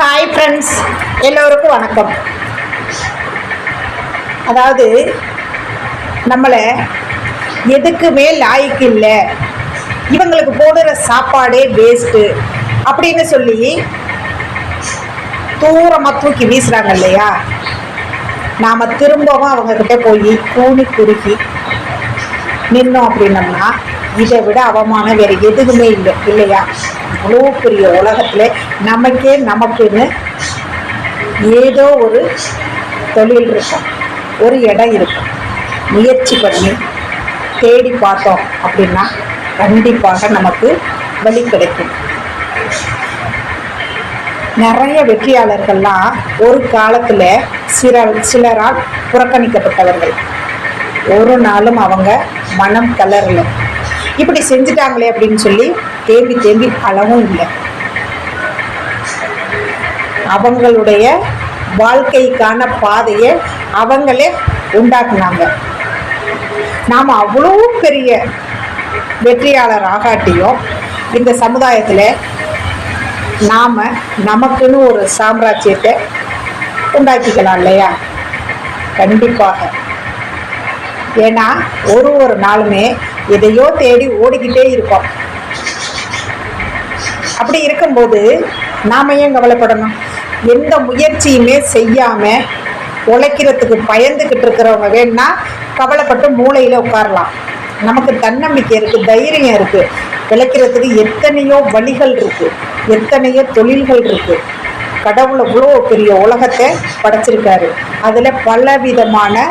Hi friends, எல்லோருக்கும் வணக்கம். அதாவது நம்மளை எதுக்குமே லாய்க்கு இல்லை, இவங்களுக்கு போடுற சாப்பாடே வேஸ்ட்டு அப்படின்னு சொல்லி தூரமாக தூக்கி வீசுகிறாங்க இல்லையா. நாம் திரும்பவும் அவங்கக்கிட்ட போய் கூணி குறுக்கி நின்னோம் அப்படின்னம்னா இதை விட அவமானம் வேறு எதுவுமே இல்லை இல்லையா. அவ்வளோ பெரிய உலகத்தில் நமக்குன்னு ஏதோ ஒரு தொழில் இருக்கும், ஒரு இடம் இருக்கும். முயற்சி பண்ணி தேடி பார்த்தோம் அப்படின்னா கண்டிப்பாக நமக்கு வழி கிடைக்கும். நிறைய வெற்றியாளர்கள்லாம் ஒரு காலத்தில் சிலரால் புறக்கணிக்கப்பட்டவர்கள். ஒரு நாளும் அவங்க மனம் தளரல. இப்படி செஞ்சுட்டாங்களே அப்படின்னு சொல்லி தேம்பி தேம்பி அளவும் இல்லை. அவங்களுடைய வாழ்க்கைக்கான பாதையை அவங்களே உண்டாக்குனாங்க. நாம் அவ்வளோ பெரிய வெற்றியாளர் ஆகாட்டியும் இந்த சமுதாயத்தில் நாம் நமக்குன்னு ஒரு சாம்ராஜ்யத்தை உண்டாக்கிக்கலாம் இல்லையா. கண்டிப்பாக. ஏன்னா ஒரு நாளுமே எதையோ தேடி ஓடிக்கிட்டே இருக்கோம். அப்படி இருக்கும்போது நாம் ஏன் கவலைப்படணும்? எந்த முயற்சியுமே செய்யாமல் உழைக்கிறதுக்கு பயந்துக்கிட்டு இருக்கிறவங்க வேணா கவலைப்பட்டு மூளையில் உட்காரலாம். நமக்கு தன்னம்பிக்கை இருக்குது, தைரியம் இருக்குது. உழைக்கிறதுக்கு எத்தனையோ வழிகள் இருக்குது, எத்தனையோ தொழில்கள் இருக்குது. கடவுள் அவ்வளோ பெரிய உலகத்தை படைச்சிருக்காரு. அதில் பல விதமான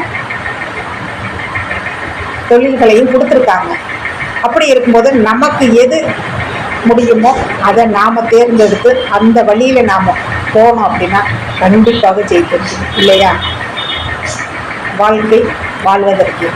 தொழில்களையும் கொடுத்துருக்காங்க. அப்படி இருக்கும்போது நமக்கு எது முடியுமோ அதை நாம் தேர்ந்தெடுத்து அந்த வழியில் நாம் போனோம் அப்படின்னா கண்டிப்பாக ஜெயிக்க முடியும் இல்லையா. வாழ்க்கை வாழ்வதற்கு